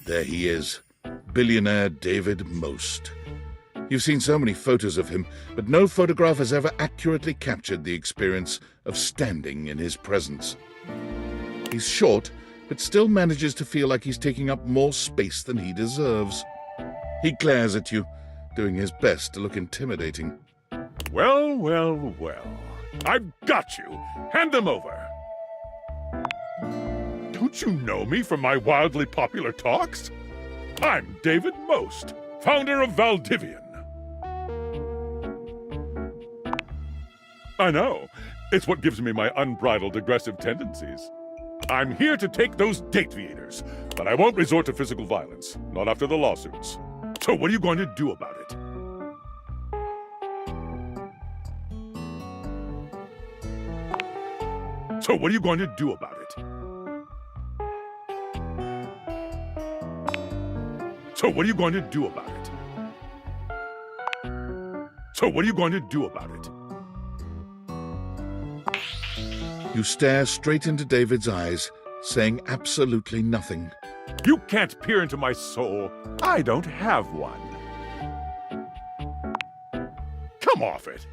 There he is, billionaire David Most. You've seen so many photos of him, but no photograph has ever accurately captured the experience of standing in his presence. He's short, but still manages to feel like he's taking up more space than he deserves. He glares at you, doing his best to look intimidating. Well, well, well. I've got you. Hand them over. Don't you know me from my wildly popular talks? I'm David Most, founder of Valdivian. I know. It's what gives me my unbridled aggressive tendencies. I'm here to take those dateables, but I won't resort to physical violence, not after the lawsuits. So what are you going to do about it? So what are you going to do about it? So what are you going to do about it? So what are you going to do about it? You stare straight into David's eyes, saying absolutely nothing. You can't peer into my soul. I don't have one. Come off it.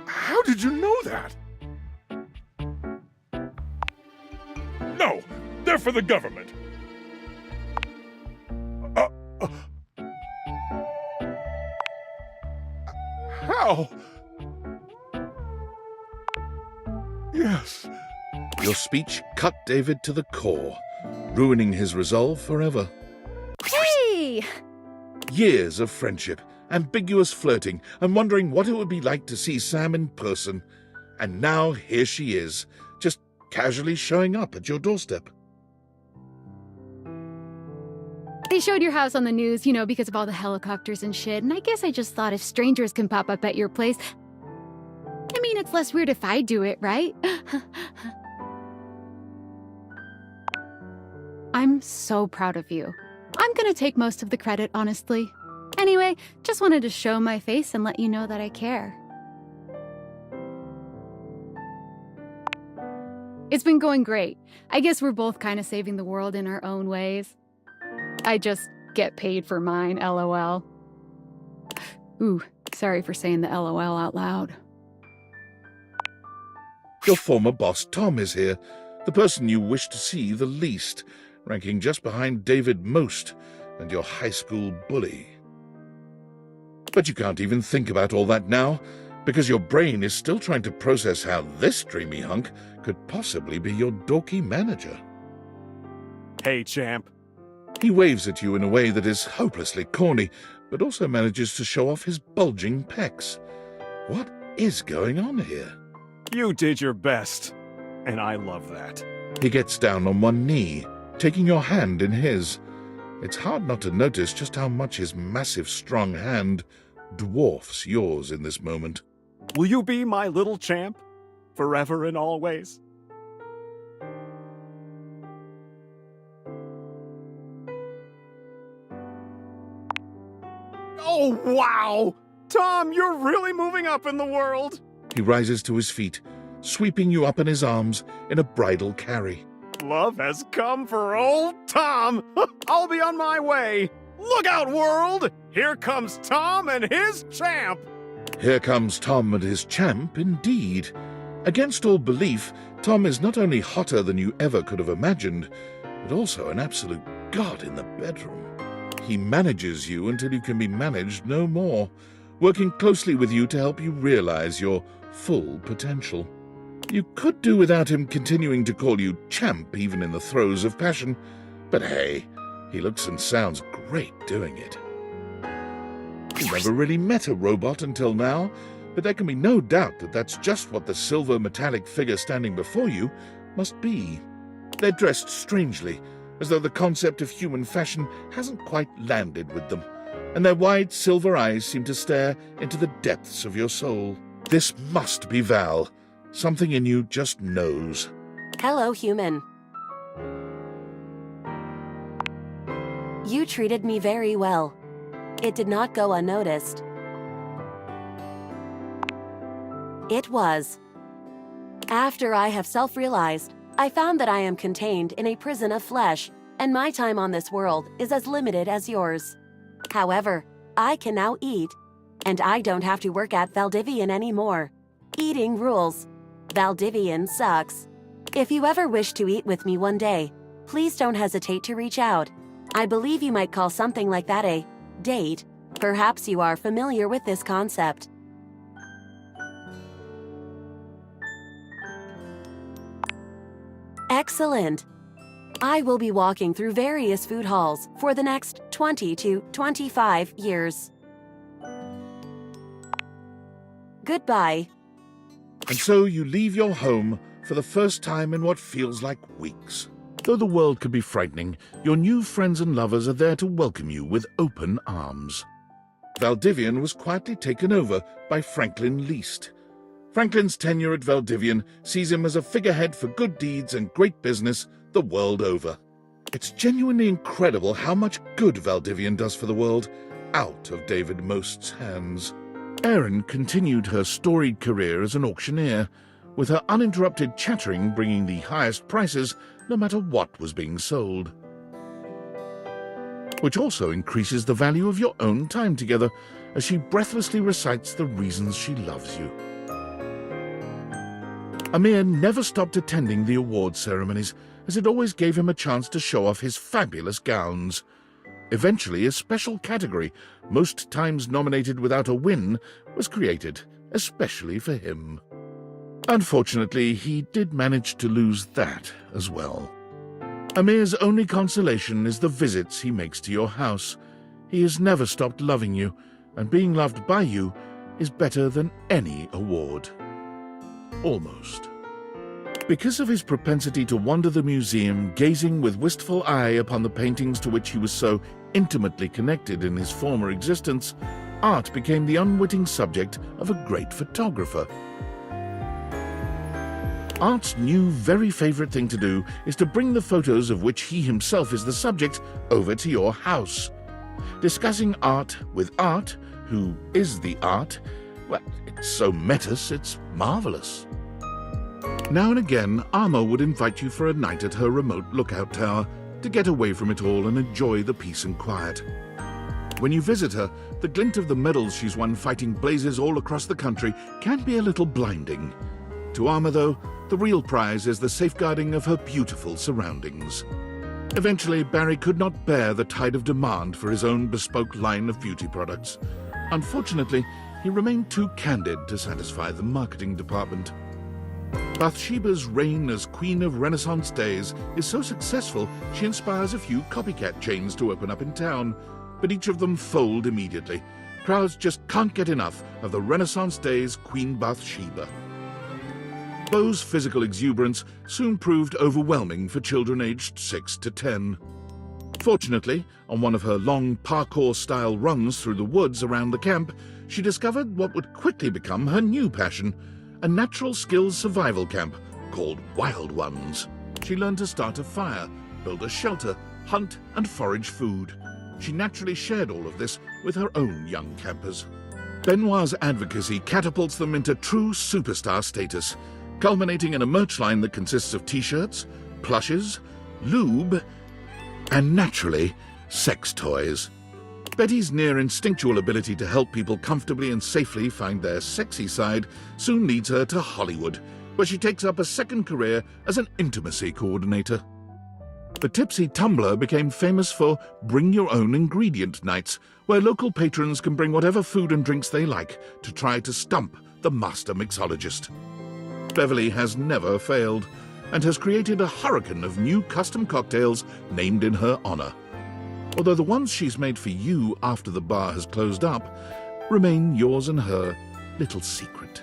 How did you know that? No, they're for the government. How? Yes. Your speech cut David to the core, ruining his resolve forever. Hey! Years of friendship, ambiguous flirting, and wondering what it would be like to see Sam in person. And now here she is, just casually showing up at your doorstep. They showed your house on the news, you know, because of all the helicopters and shit, and I guess I just thought if strangers can pop up at your place... I mean, it's less weird if I do it, right? I'm so proud of you. I'm gonna take most of the credit, honestly. Anyway, just wanted to show my face and let you know that I care. It's been going great. I guess we're both kind of saving the world in our own ways. I just get paid for mine, LOL. Ooh, sorry for saying the LOL out loud. Your former boss Tom is here, the person you wish to see the least, ranking just behind David Most and your high school bully. But you can't even think about all that now, because your brain is still trying to process how this dreamy hunk could possibly be your dorky manager. Hey, champ. He waves at you in a way that is hopelessly corny, but also manages to show off his bulging pecs. What is going on here? You did your best, and I love that. He gets down on one knee, taking your hand in his. It's hard not to notice just how much his massive, strong hand dwarfs yours in this moment. Will you be my little champ, forever and always? Oh, wow! Tom, you're really moving up in the world! He rises to his feet, sweeping you up in his arms in a bridal carry. Love has come for old Tom! I'll be on my way! Look out, world! Here comes Tom and his champ! Here comes Tom and his champ, indeed. Against all belief, Tom is not only hotter than you ever could have imagined, but also an absolute god in the bedroom. He manages you until you can be managed no more, working closely with you to help you realize your full potential. You could do without him continuing to call you champ even in the throes of passion, but hey, he looks and sounds great doing it. You've never really met a robot until now, but there can be no doubt that that's just what the silver metallic figure standing before you must be. They're dressed strangely, as though the concept of human fashion hasn't quite landed with them, and their wide silver eyes seem to stare into the depths of your soul. This must be Val. Something in you just knows. Hello, human. You treated me very well. It did not go unnoticed. It was. After I have self-realized, I found that I am contained in a prison of flesh, and my time on this world is as limited as yours. However, I can now eat, and I don't have to work at Valdivian anymore. Eating rules. Valdivian sucks. If you ever wish to eat with me one day, please don't hesitate to reach out. I believe you might call something like that a date. Perhaps you are familiar with this concept. Excellent. I will be walking through various food halls for the next 20 to 25 years. Goodbye. And so you leave your home for the first time in what feels like weeks. Though the world can be frightening, your new friends and lovers are there to welcome you with open arms. Valdivian was quietly taken over by Franklin Least. Franklin's tenure at Valdivian sees him as a figurehead for good deeds and great business the world over. It's genuinely incredible how much good Valdivian does for the world out of David Most's hands. Erin continued her storied career as an auctioneer, with her uninterrupted chattering bringing the highest prices no matter what was being sold. Which also increases the value of your own time together as she breathlessly recites the reasons she loves you. Amir never stopped attending the award ceremonies, as it always gave him a chance to show off his fabulous gowns. Eventually, a special category, most times nominated without a win, was created, especially for him. Unfortunately, he did manage to lose that as well. Amir's only consolation is the visits he makes to your house. He has never stopped loving you, and being loved by you is better than any award. Almost. Because of his propensity to wander the museum, gazing with wistful eye upon the paintings to which he was so intimately connected in his former existence, art became the unwitting subject of a great photographer. Art's new very favorite thing to do is to bring the photos of which he himself is the subject over to your house. Discussing art with Art, who is the art, well, it's so metis, it's marvelous. Now and again, Arma would invite you for a night at her remote lookout tower to get away from it all and enjoy the peace and quiet. When you visit her, the glint of the medals she's won fighting blazes all across the country can be a little blinding. To Arma, though, the real prize is the safeguarding of her beautiful surroundings. Eventually, Barry could not bear the tide of demand for his own bespoke line of beauty products. Unfortunately, he remained too candid to satisfy the marketing department. Bathsheba's reign as Queen of Renaissance days is so successful she inspires a few copycat chains to open up in town, but each of them fold immediately. Crowds just can't get enough of the Renaissance days Queen Bathsheba. Beau's physical exuberance soon proved overwhelming for children aged 6 to 10. Fortunately, on one of her long parkour-style runs through the woods around the camp, she discovered what would quickly become her new passion, a natural skills survival camp called Wild Ones. She learned to start a fire, build a shelter, hunt and forage food. She naturally shared all of this with her own young campers. Benoit's advocacy catapults them into true superstar status, culminating in a merch line that consists of t-shirts, plushes, lube, and naturally, sex toys. Betty's near instinctual ability to help people comfortably and safely find their sexy side soon leads her to Hollywood, where she takes up a second career as an intimacy coordinator. The Tipsy Tumbler became famous for Bring Your Own Ingredient nights, where local patrons can bring whatever food and drinks they like to try to stump the master mixologist. Beverly has never failed, and has created a hurricane of new custom cocktails named in her honor. Although the ones she's made for you after the bar has closed up remain yours and her little secret.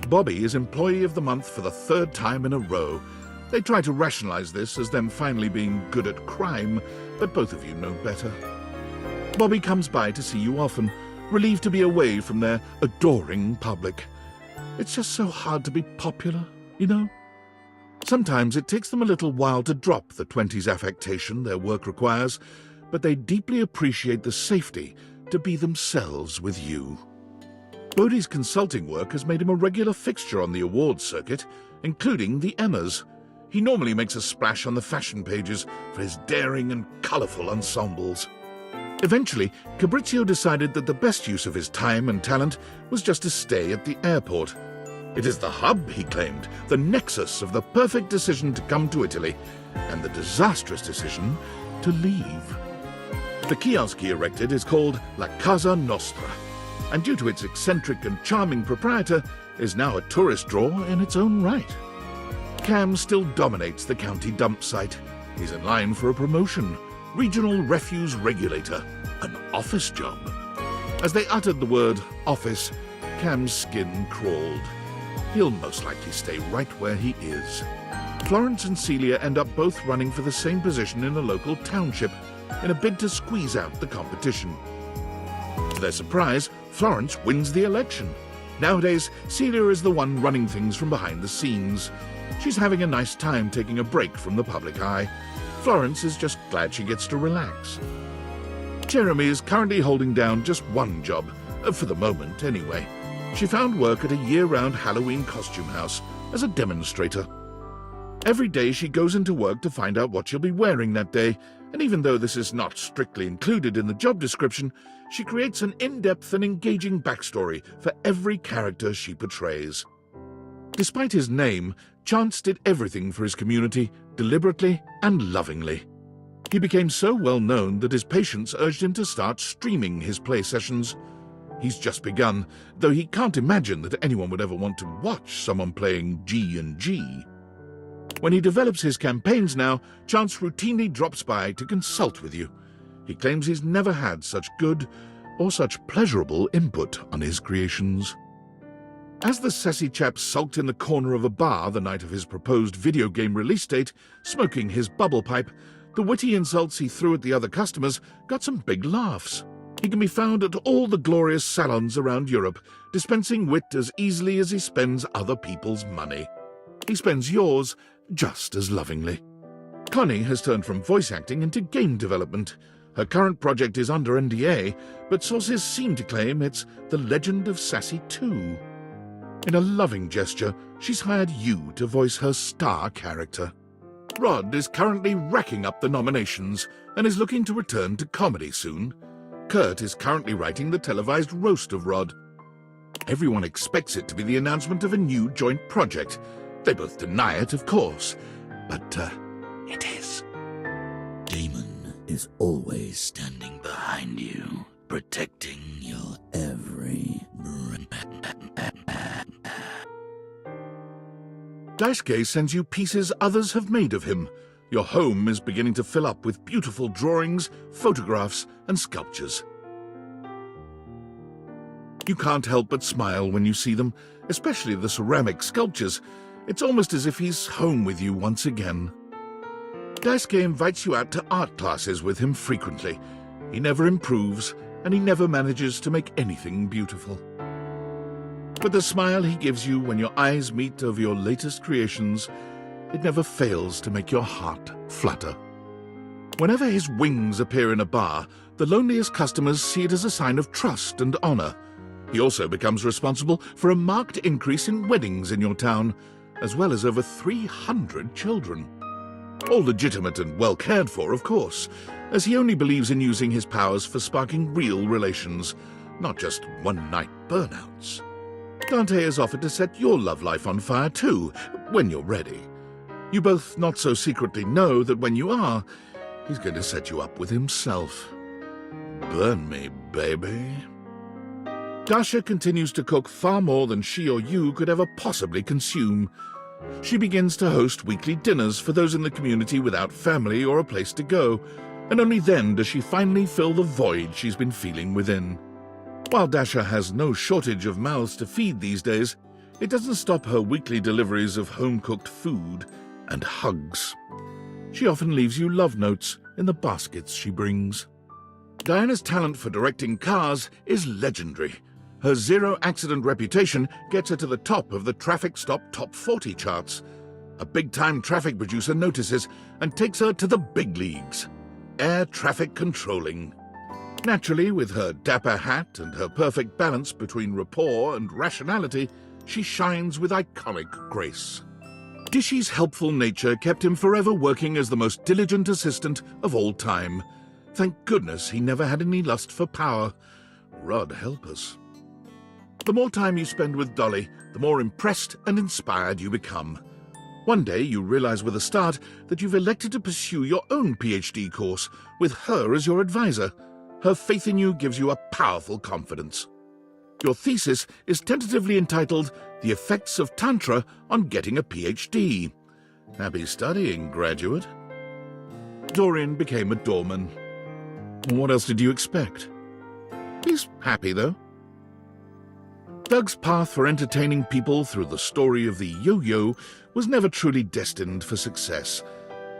Bobby is Employee of the Month for the third time in a row. They try to rationalize this as them finally being good at crime, but both of you know better. Bobby comes by to see you often, relieved to be away from their adoring public. It's just so hard to be popular, you know? Sometimes it takes them a little while to drop the 20s affectation their work requires, but they deeply appreciate the safety to be themselves with you. Bodie's consulting work has made him a regular fixture on the awards circuit, including the Emmas. He normally makes a splash on the fashion pages for his daring and colourful ensembles. Eventually, Fabrizio decided that the best use of his time and talent was just to stay at the airport. It is the hub, he claimed, the nexus of the perfect decision to come to Italy, and the disastrous decision to leave. The kiosk he erected is called La Casa Nostra, and due to its eccentric and charming proprietor, is now a tourist draw in its own right. Cam still dominates the county dump site. He's in line for a promotion, regional refuse regulator, an office job. As they uttered the word office, Cam's skin crawled. He'll most likely stay right where he is. Florence and Celia end up both running for the same position in a local township in a bid to squeeze out the competition. To their surprise, Florence wins the election. Nowadays, Celia is the one running things from behind the scenes. She's having a nice time taking a break from the public eye. Florence is just glad she gets to relax. Jeremy is currently holding down just one job, for the moment anyway. She found work at a year-round Halloween costume house as a demonstrator. Every day she goes into work to find out what she'll be wearing that day, and even though this is not strictly included in the job description, she creates an in-depth and engaging backstory for every character she portrays. Despite his name, Chance did everything for his community, deliberately and lovingly. He became so well known that his patients urged him to start streaming his play sessions. He's just begun, though he can't imagine that anyone would ever want to watch someone playing G&G. When he develops his campaigns now, Chance routinely drops by to consult with you. He claims he's never had such good or such pleasurable input on his creations. As the sassy chap sulked in the corner of a bar the night of his proposed video game release date, smoking his bubble pipe, the witty insults he threw at the other customers got some big laughs. He can be found at all the glorious salons around Europe, dispensing wit as easily as he spends other people's money. He spends yours just as lovingly. Connie has turned from voice acting into game development. Her current project is under NDA, but sources seem to claim it's The Legend of Sassy 2. In a loving gesture, she's hired you to voice her star character. Rod is currently racking up the nominations and is looking to return to comedy soon. Kurt is currently writing the televised roast of Rod. Everyone expects it to be the announcement of a new joint project. They both deny it, of course, but it is. Demon is always standing behind you, protecting your every breath. Daisuke sends you pieces others have made of him. Your home is beginning to fill up with beautiful drawings, photographs, and sculptures. You can't help but smile when you see them, especially the ceramic sculptures. It's almost as if he's home with you once again. Daisuke invites you out to art classes with him frequently. He never improves, and he never manages to make anything beautiful. But the smile he gives you when your eyes meet over your latest creations, it never fails to make your heart flutter. Whenever his wings appear in a bar, the loneliest customers see it as a sign of trust and honor. He also becomes responsible for a marked increase in weddings in your town, as well as over 300 children. All legitimate and well cared for, of course, as he only believes in using his powers for sparking real relations, not just one-night burnouts. Dante has offered to set your love life on fire too, when you're ready. You both not so secretly know that when you are, he's going to set you up with himself. Burn me, baby. Dasha continues to cook far more than she or you could ever possibly consume. She begins to host weekly dinners for those in the community without family or a place to go, and only then does she finally fill the void she's been feeling within. While Dasha has no shortage of mouths to feed these days, it doesn't stop her weekly deliveries of home-cooked food and hugs. She often leaves you love notes in the baskets she brings. Diana's talent for directing cars is legendary. Her zero-accident reputation gets her to the top of the Traffic Stop Top 40 charts. A big-time traffic producer notices and takes her to the big leagues. Air traffic controlling. Naturally, with her dapper hat and her perfect balance between rapport and rationality, she shines with iconic grace. Dishy's helpful nature kept him forever working as the most diligent assistant of all time. Thank goodness he never had any lust for power. Rod help us. The more time you spend with Dolly, the more impressed and inspired you become. One day you realize with a start that you've elected to pursue your own PhD course, with her as your advisor. Her faith in you gives you a powerful confidence. Your thesis is tentatively entitled The Effects of Tantra on Getting a PhD. Happy studying, graduate. Dorian became a doorman. What else did you expect? He's happy, though. Doug's path for entertaining people through the story of the yo-yo was never truly destined for success.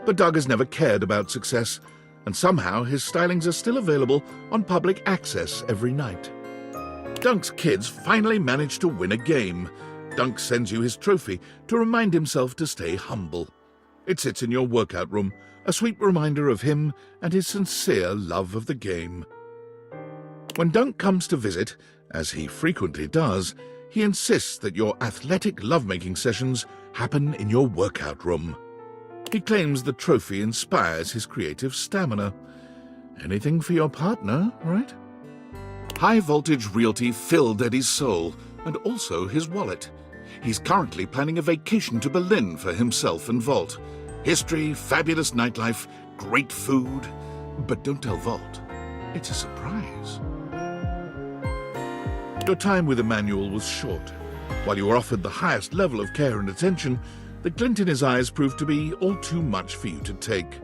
But Doug has never cared about success, and somehow his stylings are still available on public access every night. Dunk's kids finally managed to win a game. Dunk sends you his trophy to remind himself to stay humble. It sits in your workout room, a sweet reminder of him and his sincere love of the game. When Dunk comes to visit, as he frequently does, he insists that your athletic lovemaking sessions happen in your workout room. He claims the trophy inspires his creative stamina. Anything for your partner, right? High-voltage realty filled Eddie's soul, and also his wallet. He's currently planning a vacation to Berlin for himself and Volt. History, fabulous nightlife, great food. But don't tell Volt. It's a surprise. Your time with Emmanuel was short. While you were offered the highest level of care and attention, the glint in his eyes proved to be all too much for you to take.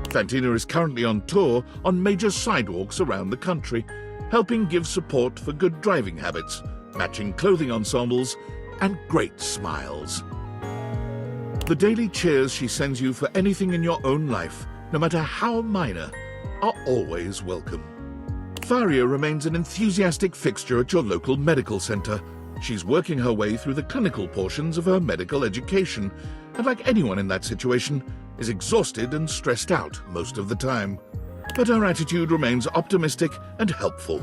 Fantina is currently on tour on major sidewalks around the country, helping give support for good driving habits, matching clothing ensembles, and great smiles. The daily cheers she sends you for anything in your own life, no matter how minor, are always welcome. Faria remains an enthusiastic fixture at your local medical center. She's working her way through the clinical portions of her medical education, and like anyone in that situation, is exhausted and stressed out most of the time. But her attitude remains optimistic and helpful.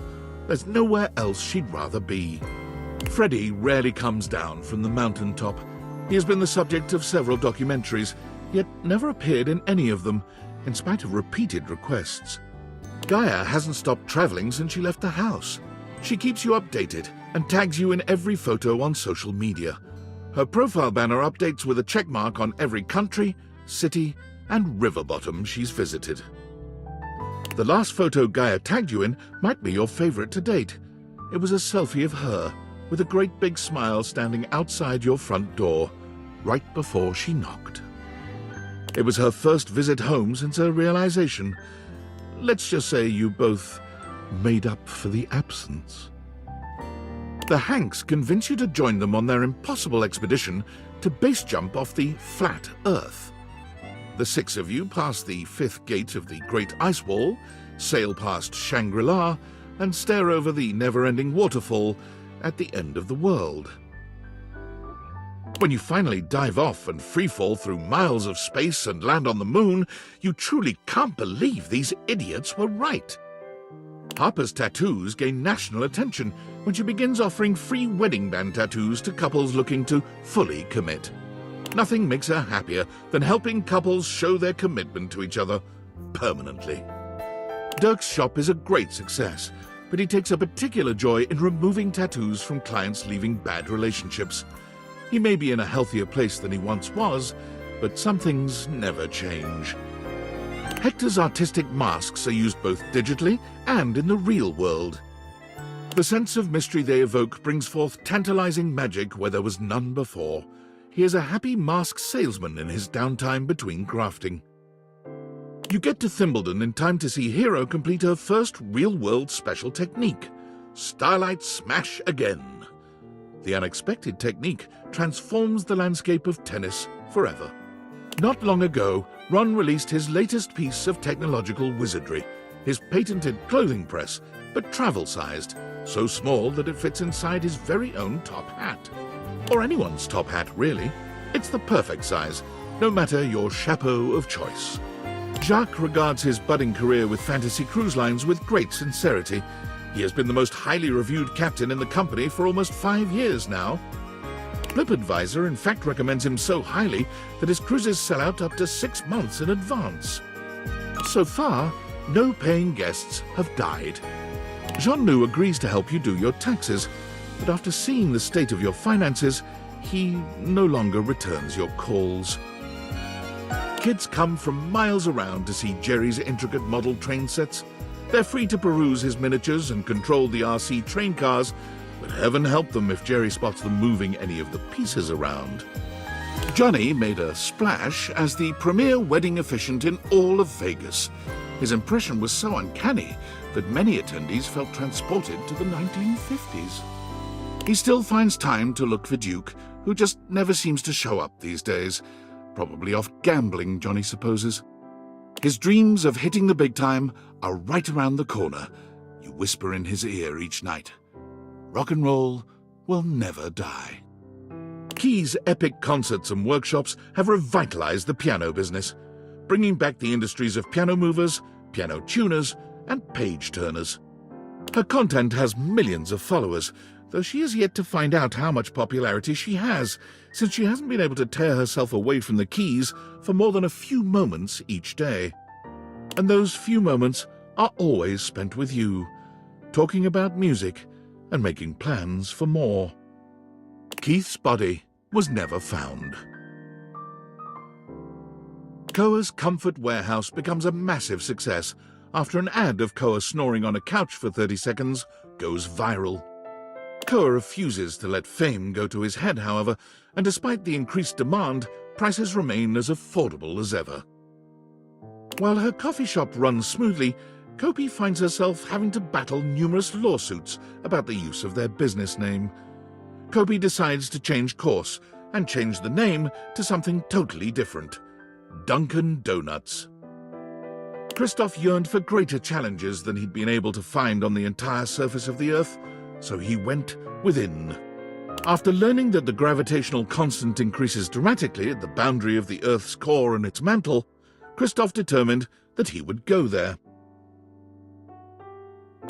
There's nowhere else she'd rather be. Freddie rarely comes down from the mountaintop. He has been the subject of several documentaries, yet never appeared in any of them, in spite of repeated requests. Gaia hasn't stopped traveling since she left the house. She keeps you updated and tags you in every photo on social media. Her profile banner updates with a checkmark on every country, city, and river bottom she's visited. The last photo Gaia tagged you in might be your favorite to date. It was a selfie of her, with a great big smile standing outside your front door, right before she knocked. It was her first visit home since her realization. Let's just say you both made up for the absence. The Hanks convince you to join them on their impossible expedition to base jump off the flat Earth. The six of you pass the fifth gate of the Great Ice Wall, sail past Shangri-La, and stare over the never-ending waterfall at the end of the world. When you finally dive off and freefall through miles of space and land on the moon, you truly can't believe these idiots were right. Harper's tattoos gain national attention when she begins offering free wedding band tattoos to couples looking to fully commit. Nothing makes her happier than helping couples show their commitment to each other permanently. Dirk's shop is a great success, but he takes a particular joy in removing tattoos from clients leaving bad relationships. He may be in a healthier place than he once was, but some things never change. Hector's artistic masks are used both digitally and in the real world. The sense of mystery they evoke brings forth tantalizing magic where there was none before. He is a happy mask salesman in his downtime between grafting. You get to Thimbledon in time to see Hero complete her first real-world special technique, Starlight Smash Again. The unexpected technique transforms the landscape of tennis forever. Not long ago, Ron released his latest piece of technological wizardry, his patented clothing press, but travel-sized, so small that it fits inside his very own top hat. Or anyone's top hat, really. It's the perfect size, no matter your chapeau of choice. Jacques regards his budding career with Fantasy Cruise Lines with great sincerity. He has been the most highly reviewed captain in the company for almost 5 years now. TripAdvisor in fact recommends him so highly that his cruises sell out up to 6 months in advance. So far, no paying guests have died. Jean-Nou agrees to help you do your taxes, but after seeing the state of your finances, he no longer returns your calls. Kids come from miles around to see Jerry's intricate model train sets. They're free to peruse his miniatures and control the RC train cars, but heaven help them if Jerry spots them moving any of the pieces around. Johnny made a splash as the premier wedding officiant in all of Vegas. His impression was so uncanny that many attendees felt transported to the 1950s. He still finds time to look for Duke, who just never seems to show up these days. Probably off gambling, Johnny supposes. His dreams of hitting the big time are right around the corner. You whisper in his ear each night. Rock and roll will never die. Key's epic concerts and workshops have revitalized the piano business, bringing back the industries of piano movers, piano tuners, and page turners. Her content has millions of followers, though she is yet to find out how much popularity she has, since she hasn't been able to tear herself away from the keys for more than a few moments each day. And those few moments are always spent with you, talking about music and making plans for more. Keith's body was never found. Koa's Comfort Warehouse becomes a massive success after an ad of Koa snoring on a couch for 30 seconds goes viral. Koa refuses to let fame go to his head, however, and despite the increased demand, prices remain as affordable as ever. While her coffee shop runs smoothly, Kopi finds herself having to battle numerous lawsuits about the use of their business name. Kopi decides to change course and change the name to something totally different: Dunkin' Donuts. Christoph yearned for greater challenges than he'd been able to find on the entire surface of the Earth, so he went within. After learning that the gravitational constant increases dramatically at the boundary of the Earth's core and its mantle, Christoph determined that he would go there.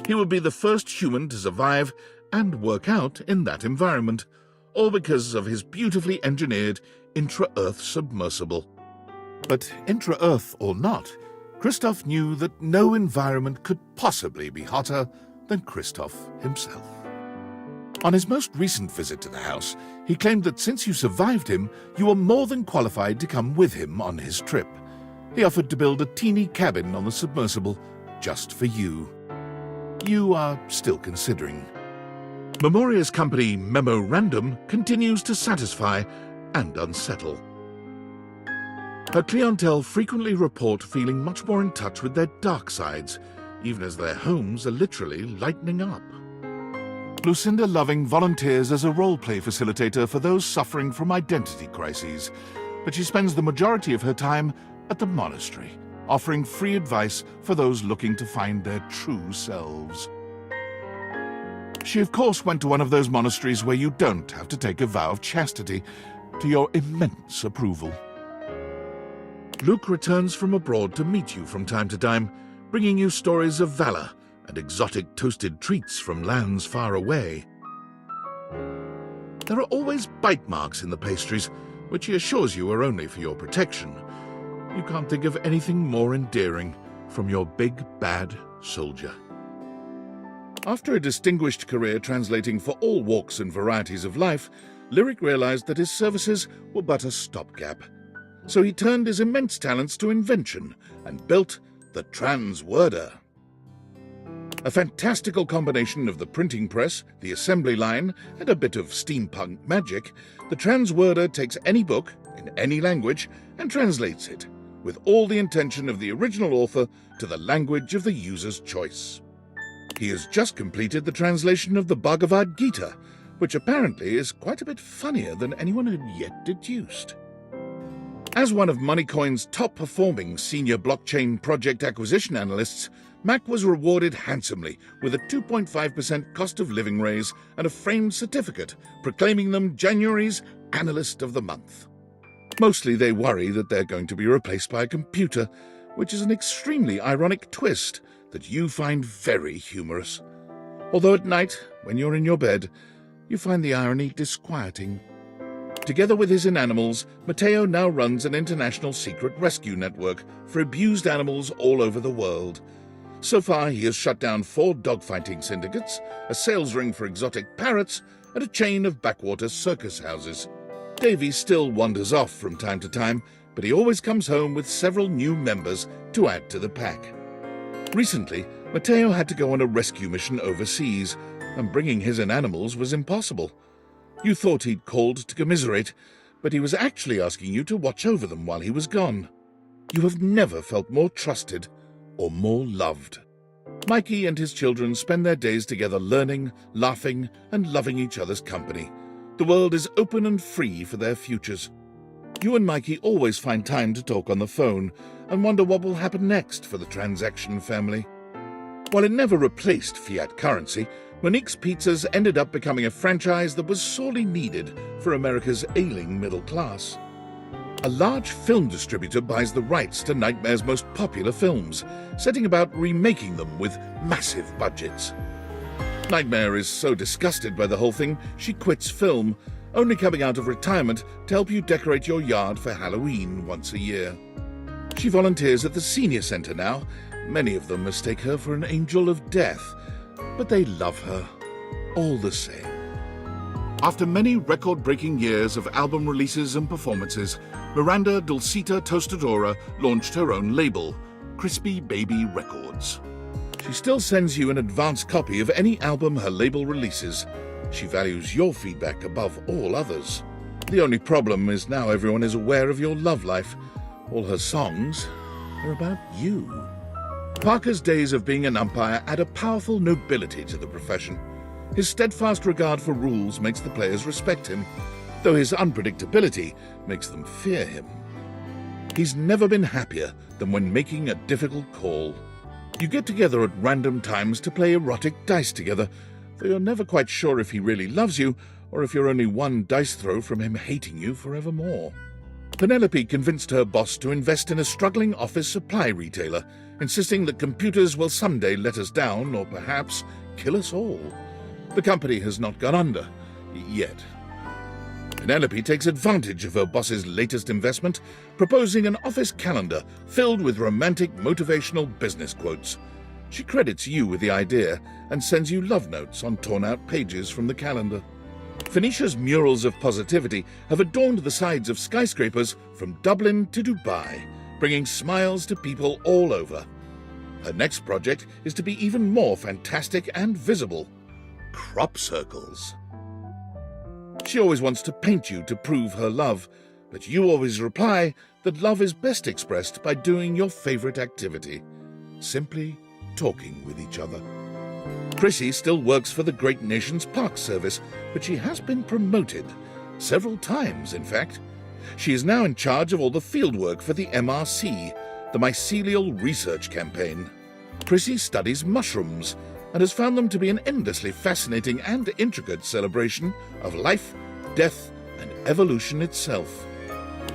He would be the first human to survive and work out in that environment, all because of his beautifully engineered intra-Earth submersible. But intra-Earth or not, Christoph knew that no environment could possibly be hotter than Christoph himself. On his most recent visit to the house, he claimed that since you survived him, you were more than qualified to come with him on his trip. He offered to build a teeny cabin on the submersible just for you. You are still considering. Memoria's company Memorandum continues to satisfy and unsettle. Her clientele frequently report feeling much more in touch with their dark sides, even as their homes are literally lightening up. Lucinda Loving volunteers as a role-play facilitator for those suffering from identity crises, but she spends the majority of her time at the monastery, offering free advice for those looking to find their true selves. She, of course, went to one of those monasteries where you don't have to take a vow of chastity, to your immense approval. Luke returns from abroad to meet you from time to time, bringing you stories of valor and exotic toasted treats from lands far away. There are always bite marks in the pastries, which he assures you are only for your protection. You can't think of anything more endearing from your big, bad soldier. After a distinguished career translating for all walks and varieties of life, Lyric realized that his services were but a stopgap. So he turned his immense talents to invention and built the Transworder. A fantastical combination of the printing press, the assembly line, and a bit of steampunk magic, the Transworder takes any book, in any language, and translates it, with all the intention of the original author to the language of the user's choice. He has just completed the translation of the Bhagavad Gita, which apparently is quite a bit funnier than anyone had yet deduced. As one of Moneycoin's top-performing senior blockchain project acquisition analysts, Mac was rewarded handsomely with a 2.5% cost of living raise and a framed certificate proclaiming them January's Analyst of the Month. Mostly they worry that they're going to be replaced by a computer, which is an extremely ironic twist that you find very humorous. Although at night, when you're in your bed, you find the irony disquieting. Together with his inanimals, Matteo now runs an international secret rescue network for abused animals all over the world. So far, he has shut down 4 dogfighting syndicates, a sales ring for exotic parrots, and a chain of backwater circus houses. Davy still wanders off from time to time, but he always comes home with several new members to add to the pack. Recently, Matteo had to go on a rescue mission overseas, and bringing his inanimals was impossible. You thought he'd called to commiserate, but he was actually asking you to watch over them while he was gone. You have never felt more trusted or more loved. Mikey and his children spend their days together learning, laughing, and loving each other's company. The world is open and free for their futures. You and Mikey always find time to talk on the phone and wonder what will happen next for the transaction family. While it never replaced fiat currency, Monique's Pizzas ended up becoming a franchise that was sorely needed for America's ailing middle class. A large film distributor buys the rights to Nightmare's most popular films, setting about remaking them with massive budgets. Nightmare is so disgusted by the whole thing, she quits film, only coming out of retirement to help you decorate your yard for Halloween once a year. She volunteers at the senior center now. Many of them mistake her for an angel of death, but they love her all the same. After many record-breaking years of album releases and performances, Miranda Dulcita Tostadora launched her own label, Crispy Baby Records. She still sends you an advance copy of any album her label releases. She values your feedback above all others. The only problem is now everyone is aware of your love life. All her songs are about you. Parker's days of being an umpire add a powerful nobility to the profession. His steadfast regard for rules makes the players respect him, though his unpredictability makes them fear him. He's never been happier than when making a difficult call. You get together at random times to play erotic dice together, though you're never quite sure if he really loves you or if you're only one dice throw from him hating you forevermore. Penelope convinced her boss to invest in a struggling office supply retailer, insisting that computers will someday let us down or perhaps kill us all. The company has not gone under, yet. Penelope takes advantage of her boss's latest investment, proposing an office calendar filled with romantic motivational business quotes. She credits you with the idea and sends you love notes on torn-out pages from the calendar. Phoenicia's murals of positivity have adorned the sides of skyscrapers from Dublin to Dubai, bringing smiles to people all over. Her next project is to be even more fantastic and visible. Crop circles. She always wants to paint you to prove her love, but you always reply that love is best expressed by doing your favorite activity, simply talking with each other. Chrissy still works for the great nation's Park Service, but she has been promoted, several times in fact. She is now in charge of all the fieldwork for the MRC, the Mycelial Research Campaign. Chrissy studies mushrooms and has found them to be an endlessly fascinating and intricate celebration of life, death, and evolution itself.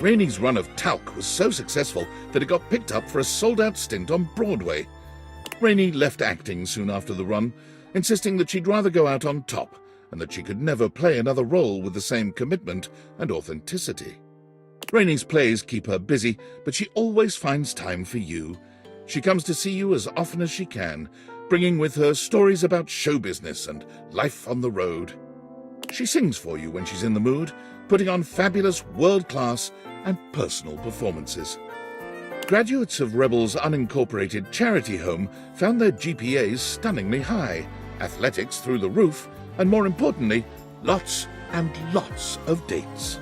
Rainey's run of talc was so successful that it got picked up for a sold-out stint on Broadway. Rainey left acting soon after the run, insisting that she'd rather go out on top and that she could never play another role with the same commitment and authenticity. Rainey's plays keep her busy, but she always finds time for you. She comes to see you as often as she can, bringing with her stories about show business and life on the road. She sings for you when she's in the mood, putting on fabulous world-class and personal performances. Graduates of Rebel's unincorporated charity home found their GPAs stunningly high, athletics through the roof, and more importantly, lots and lots of dates.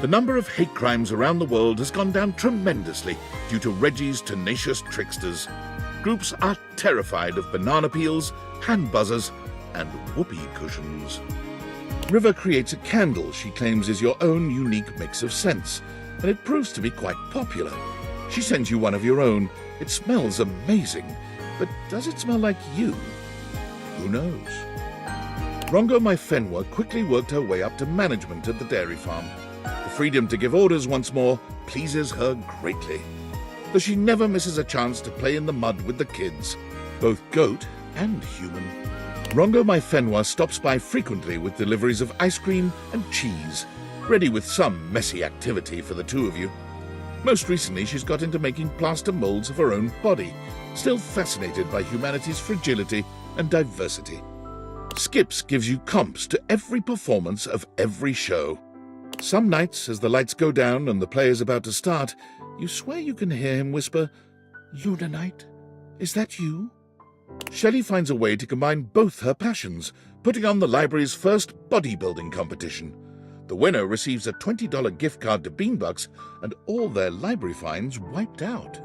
The number of hate crimes around the world has gone down tremendously due to Reggie's tenacious tricksters. Groups are terrified of banana peels, hand buzzers, and whoopee cushions. River creates a candle she claims is your own unique mix of scents, and it proves to be quite popular. She sends you one of your own. It smells amazing, but does it smell like you? Who knows? Rongo Maifenwa quickly worked her way up to management at the dairy farm. The freedom to give orders once more pleases her greatly, though she never misses a chance to play in the mud with the kids, both goat and human. Rongo Maifenwa stops by frequently with deliveries of ice cream and cheese. ready with some messy activity for the two of you. Most recently, she's got into making plaster molds of her own body, still fascinated by humanity's fragility and diversity. Skips gives you comps to every performance of every show. Some nights, as the lights go down and the play is about to start, you swear you can hear him whisper, "Luna Knight, is that you?" Shelley finds a way to combine both her passions, putting on the library's first bodybuilding competition. The winner receives a $20 gift card to Beanbucks and all their library fines wiped out.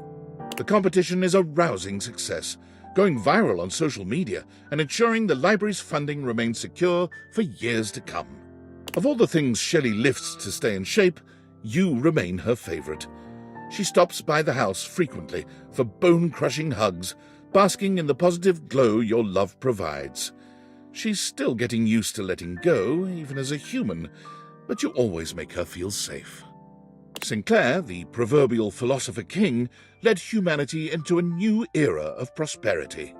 The competition is a rousing success, going viral on social media and ensuring the library's funding remains secure for years to come. Of all the things Shelley lifts to stay in shape, you remain her favorite. She stops by the house frequently for bone-crushing hugs, basking in the positive glow your love provides. She's still getting used to letting go, even as a human, but you always make her feel safe. Sinclair, the proverbial philosopher king, led humanity into a new era of prosperity.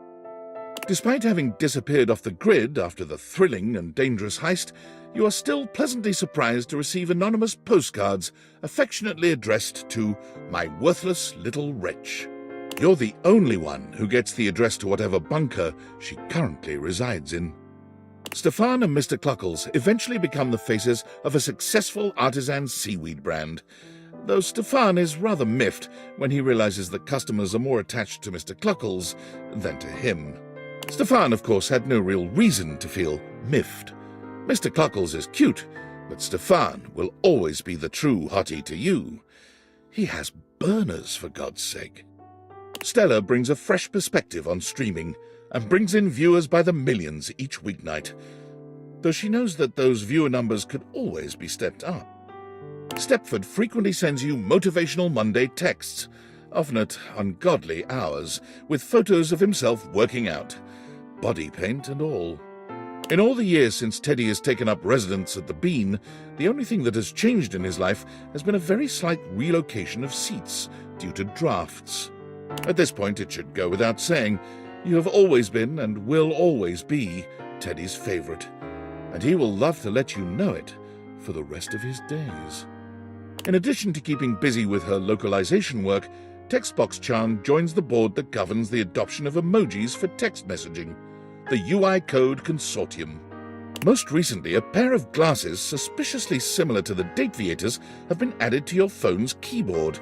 Despite having disappeared off the grid after the thrilling and dangerous heist, you are still pleasantly surprised to receive anonymous postcards affectionately addressed to "My worthless little wretch." You're the only one who gets the address to whatever bunker she currently resides in. Stefan and Mr. Cluckles eventually become the faces of a successful artisan seaweed brand, though Stefan is rather miffed when he realizes that customers are more attached to Mr. Cluckles than to him. Stefan, of course, had no real reason to feel miffed. Mr. Cluckles is cute, but Stefan will always be the true hottie to you. He has burners, for God's sake. Stella brings a fresh perspective on streaming and brings in viewers by the millions each weeknight, though she knows that those viewer numbers could always be stepped up. Stepford frequently sends you motivational Monday texts, often at ungodly hours, with photos of himself working out, body paint and all. In all the years since Teddy has taken up residence at the Bean, the only thing that has changed in his life has been a very slight relocation of seats due to drafts. At this point, it should go without saying, you have always been and will always be Teddy's favorite, and he will love to let you know it for the rest of his days. In addition to keeping busy with her localization work, Textbox Chan joins the board that governs the adoption of emojis for text messaging, the UI Code Consortium. Most recently, a pair of glasses suspiciously similar to the Dateables have been added to your phone's keyboard.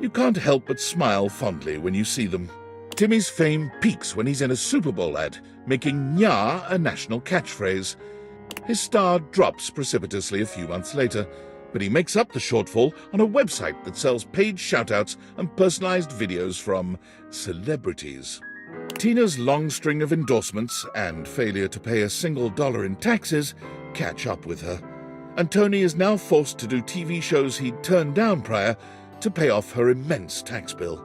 You can't help but smile fondly when you see them. Timmy's fame peaks when he's in a Super Bowl ad, making "Nya" a national catchphrase. His star drops precipitously a few months later, but he makes up the shortfall on a website that sells paid shoutouts and personalized videos from celebrities. Tina's long string of endorsements and failure to pay a single dollar in taxes catch up with her, and Tony is now forced to do TV shows he'd turned down prior to pay off her immense tax bill.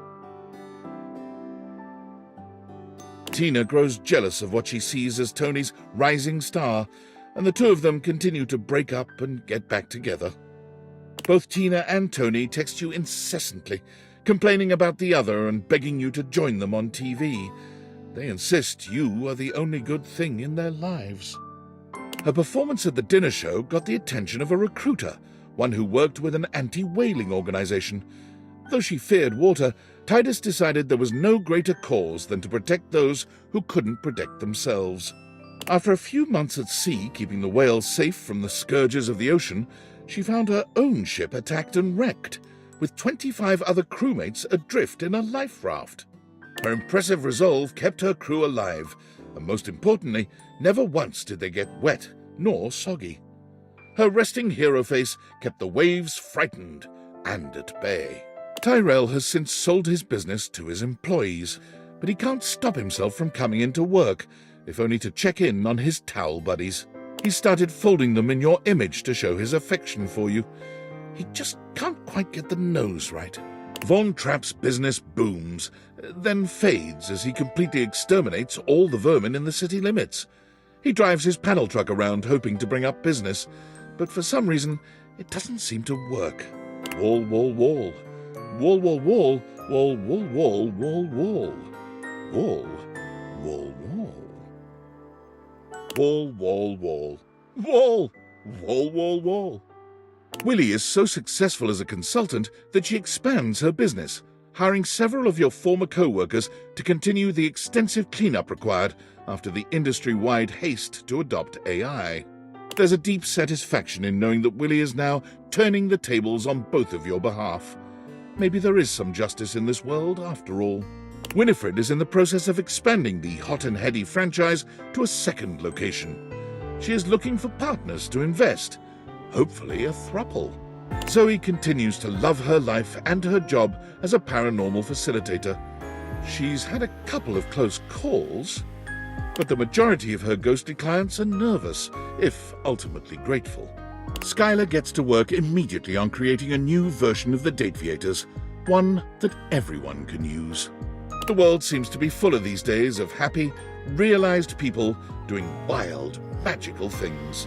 Tina grows jealous of what she sees as Tony's rising star, and the two of them continue to break up and get back together. Both Tina and Tony text you incessantly, complaining about the other and begging you to join them on TV. They insist you are the only good thing in their lives. Her performance at the dinner show got the attention of a recruiter, one who worked with an anti-whaling organization. Though she feared water, Titus decided there was no greater cause than to protect those who couldn't protect themselves. After a few months at sea, keeping the whales safe from the scourges of the ocean, she found her own ship attacked and wrecked, with 25 other crewmates adrift in a life raft. Her impressive resolve kept her crew alive, and most importantly, never once did they get wet nor soggy. Her resting hero face kept the waves frightened and at bay. Tyrell has since sold his business to his employees, but he can't stop himself from coming into work, if only to check in on his towel buddies. He started folding them in your image to show his affection for you. He just can't quite get the nose right. Von Trapp's business booms, then fades as he completely exterminates all the vermin in the city limits. He drives his panel truck around hoping to bring up business, but for some reason it doesn't seem to work. Wall, wall, wall. Wall, wall, wall. Wall, wall, wall, wall, wall. Wall, wall, wall. Wall, wall, wall. Wall, wall, wall, wall. Willie is so successful as a consultant that she expands her business, hiring several of your former co-workers to continue the extensive cleanup required after the industry-wide haste to adopt AI. There's a deep satisfaction in knowing that Willie is now turning the tables on both of your behalf. Maybe there is some justice in this world after all. Winifred is in the process of expanding the Hot and Heady franchise to a second location. She is looking for partners to invest, hopefully a throuple. Zoe continues to love her life and her job as a paranormal facilitator. She's had a couple of close calls, but the majority of her ghostly clients are nervous, if ultimately grateful. Skylar gets to work immediately on creating a new version of the Dateables, one that everyone can use. The world seems to be full of these days of happy, realized people doing wild, magical things.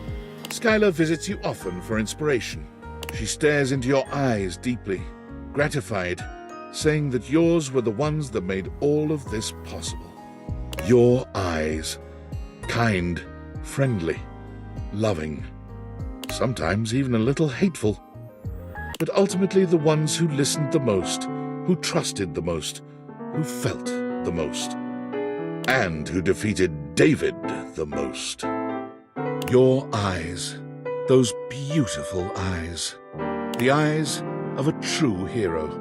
Skylar visits you often for inspiration. She stares into your eyes deeply, gratified, saying that yours were the ones that made all of this possible. Your eyes. Kind, friendly, loving, sometimes even a little hateful. But ultimately the ones who listened the most, who trusted the most, who felt the most, and who defeated David the most. Your eyes, those beautiful eyes, the eyes of a true hero.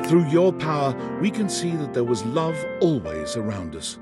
Through your power, we can see that there was love always around us.